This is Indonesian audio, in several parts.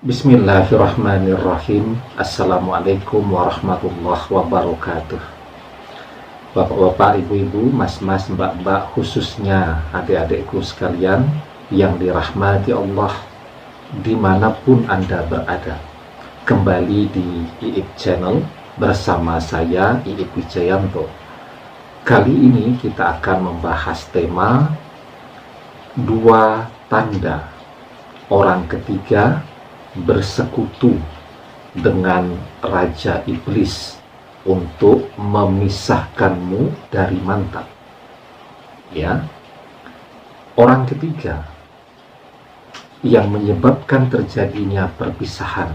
Bismillahirrahmanirrahim. Assalamualaikum warahmatullahi wabarakatuh. Bapak-bapak, ibu-ibu, mas-mas, mbak-mbak, khususnya adik-adikku sekalian yang dirahmati Allah dimanapun Anda berada. Kembali di IIP Channel bersama saya IIP Wijayanto. Kali ini kita akan membahas tema dua tanda orang ketiga bersekutu dengan Raja Iblis untuk memisahkanmu dari mantan. Ya, orang ketiga yang menyebabkan terjadinya perpisahan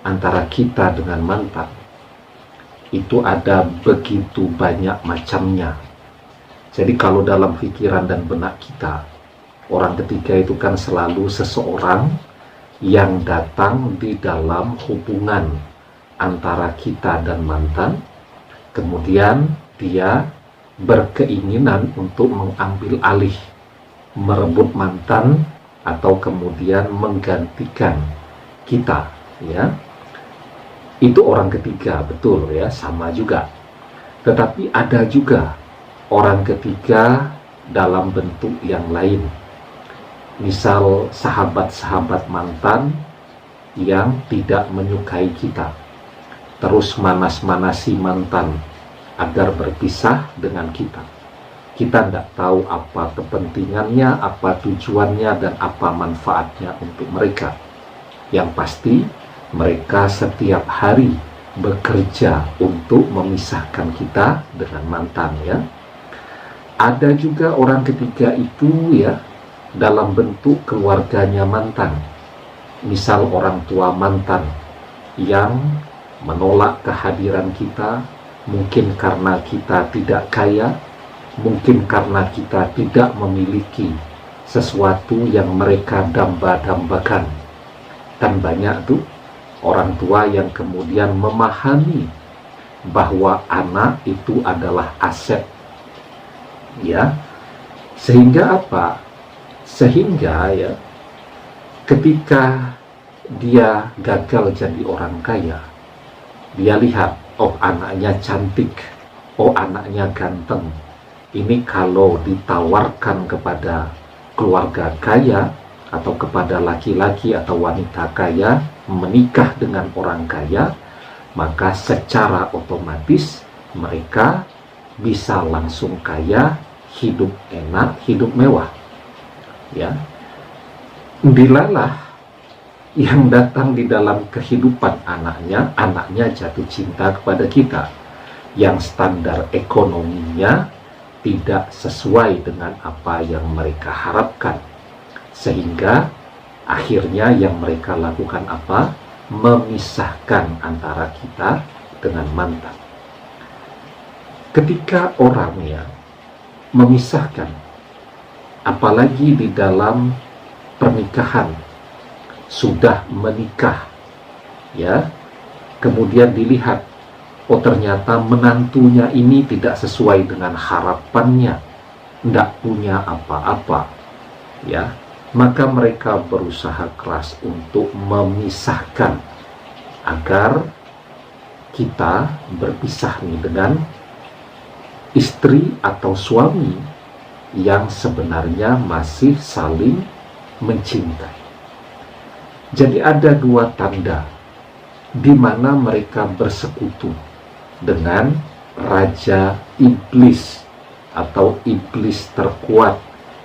antara kita dengan mantan itu ada begitu banyak macamnya. Jadi kalau dalam pikiran dan benak kita, orang ketiga itu kan selalu seseorang yang datang di dalam hubungan antara kita dan mantan, kemudian dia berkeinginan untuk mengambil alih, merebut mantan, atau kemudian menggantikan kita, ya. Itu orang ketiga, betul ya, sama juga. Tetapi ada juga orang ketiga dalam bentuk yang lain. Misal sahabat-sahabat mantan yang tidak menyukai kita, terus manas-manasi mantan agar berpisah dengan kita. Kita tidak tahu apa kepentingannya, apa tujuannya, dan apa manfaatnya untuk mereka. Yang pasti mereka setiap hari bekerja untuk memisahkan kita dengan mantan, ya. Ada juga orang ketiga itu, ya, dalam bentuk keluarganya mantan. Misal orang tua mantan yang menolak kehadiran kita, mungkin karena kita tidak kaya, mungkin karena kita tidak memiliki sesuatu yang mereka damba-dambakan. Kan banyak tuh orang tua yang kemudian memahami bahwa anak itu adalah aset, ya. Sehingga apa? Sehingga, ya, ketika dia gagal jadi orang kaya, dia lihat, oh anaknya cantik, oh anaknya ganteng. Ini kalau ditawarkan kepada keluarga kaya atau kepada laki-laki atau wanita kaya menikah dengan orang kaya, maka secara otomatis mereka bisa langsung kaya, hidup enak, hidup mewah. Ya, dilalah yang datang di dalam kehidupan anaknya jatuh cinta kepada kita, yang standar ekonominya tidak sesuai dengan apa yang mereka harapkan, sehingga akhirnya yang mereka lakukan apa? Memisahkan antara kita dengan mantan. Ketika orang, ya, memisahkan, apalagi di dalam pernikahan, sudah menikah, ya, kemudian dilihat, oh ternyata menantunya ini tidak sesuai dengan harapannya, tidak punya apa-apa, ya, maka mereka berusaha keras untuk memisahkan agar kita berpisah nih dengan istri atau suami yang sebenarnya masih saling mencintai. Jadi ada dua tanda di mana mereka bersekutu dengan Raja Iblis atau iblis terkuat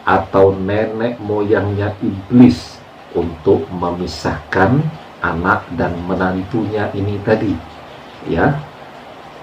atau nenek moyangnya iblis untuk memisahkan anak dan menantunya ini tadi, ya.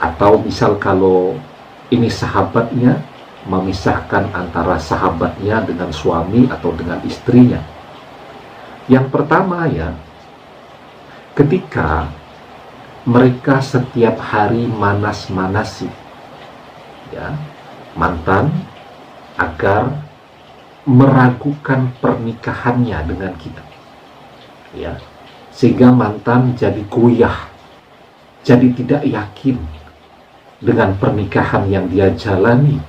Atau misal kalau ini sahabatnya, memisahkan antara sahabatnya dengan suami atau dengan istrinya. Yang pertama, ya, ketika mereka setiap hari manas-manasi, ya, mantan agar meragukan pernikahannya dengan kita, ya, sehingga mantan jadi goyah, jadi tidak yakin dengan pernikahan yang dia jalani,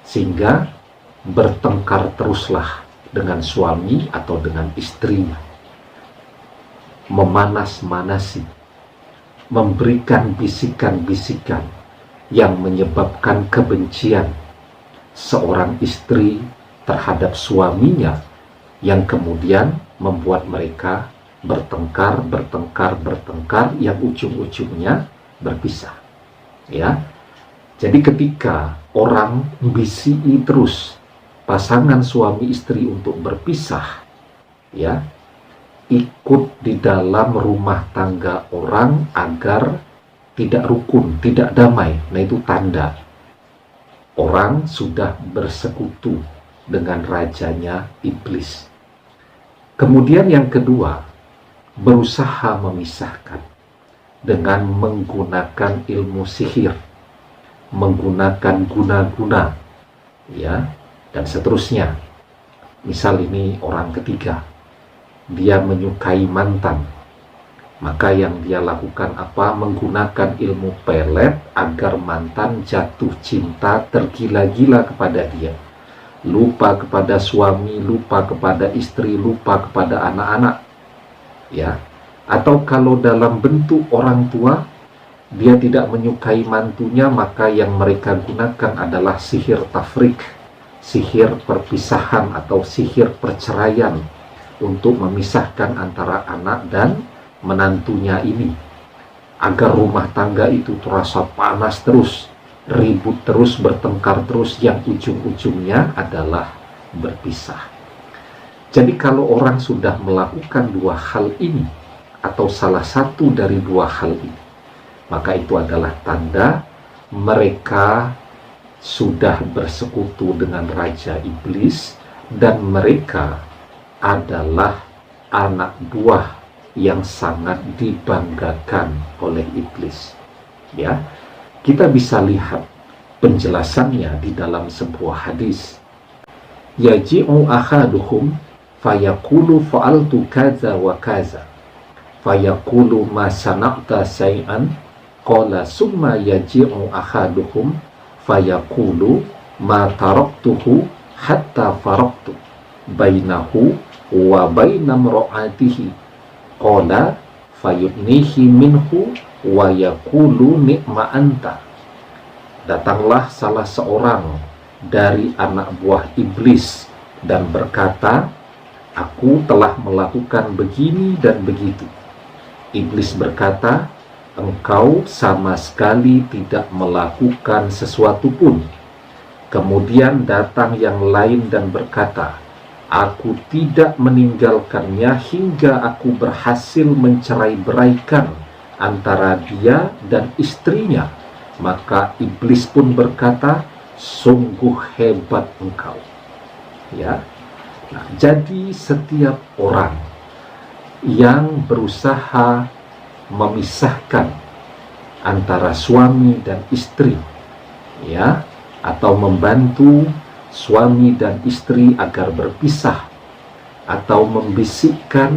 sehingga bertengkar teruslah dengan suami atau dengan istrinya. memanas-manasi, memberikan bisikan-bisikan yang menyebabkan kebencian seorang istri terhadap suaminya, yang kemudian membuat mereka bertengkar, yang ujung-ujungnya berpisah. Ya, jadi ketika orang bisiki terus pasangan suami istri untuk berpisah, ya, ikut di dalam rumah tangga orang agar tidak rukun, tidak damai, nah itu tanda orang sudah bersekutu dengan rajanya iblis. Kemudian yang kedua, berusaha memisahkan dengan menggunakan ilmu sihir, menggunakan guna-guna, ya, dan seterusnya. Misal ini orang ketiga, dia menyukai mantan, maka yang dia lakukan apa? Menggunakan ilmu pelet agar mantan jatuh cinta, tergila-gila kepada dia, lupa kepada suami, lupa kepada istri, lupa kepada anak-anak, ya. Atau kalau dalam bentuk orang tua, dia tidak menyukai mantunya, maka yang mereka gunakan adalah sihir tafrik, sihir perpisahan atau sihir perceraian, untuk memisahkan antara anak dan menantunya ini, agar rumah tangga itu terasa panas terus, ribut terus, bertengkar terus, yang ujung-ujungnya adalah berpisah. Jadi kalau orang sudah melakukan dua hal ini, atau salah satu dari dua hal ini, maka itu adalah tanda mereka sudah bersekutu dengan raja iblis, dan mereka adalah anak buah yang sangat dibanggakan oleh iblis. Ya, kita bisa lihat penjelasannya di dalam sebuah hadis. Yaji'u ahaduhum fayaqulu fa'altu kaza wa kaza, fayaqulu ma sana'ta syai'an, qala summa yaji'u ahaduhum fayaqulu ma taraktuhu hatta faraktu bainahu wa baina imra'atihi, qala fayudnihi minhu wa yaqulu ni'ma anta. Datanglah salah seorang dari anak buah iblis dan berkata, aku telah melakukan begini dan begitu. Iblis berkata, engkau sama sekali tidak melakukan sesuatu pun. Kemudian datang yang lain dan berkata, aku tidak meninggalkannya hingga aku berhasil mencerai-beraikan antara dia dan istrinya. Maka iblis pun berkata, sungguh hebat engkau. Ya. Nah, jadi setiap orang yang berusaha memisahkan antara suami dan istri, ya, atau membantu suami dan istri agar berpisah, atau membisikkan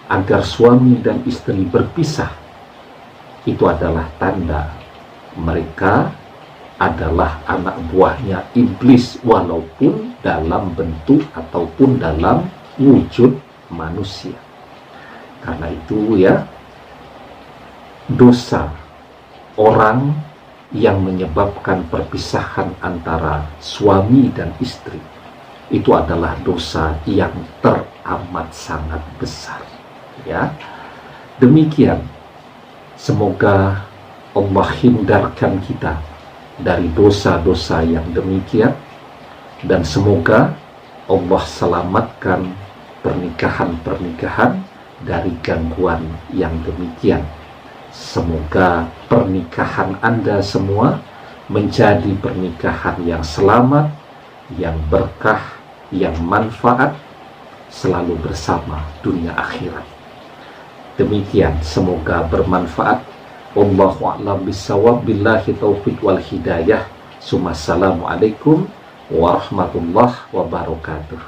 agar suami dan istri berpisah, itu adalah tanda mereka adalah anak buahnya iblis, walaupun dalam bentuk ataupun dalam wujud manusia. Karena itu ya, dosa orang yang menyebabkan perpisahan antara suami dan istri itu adalah dosa yang teramat sangat besar. Ya, demikian. Semoga Allah hindarkan kita dari dosa-dosa yang demikian, dan semoga Allah selamatkan pernikahan-pernikahan dari gangguan yang demikian. Semoga pernikahan Anda semua menjadi pernikahan yang selamat, yang berkah, yang manfaat, selalu bersama dunia akhirat. Demikian, semoga bermanfaat. Wallahu a'lam bishawab, billahi taufiq wal hidayah. Assalamualaikum warahmatullahi wabarakatuh.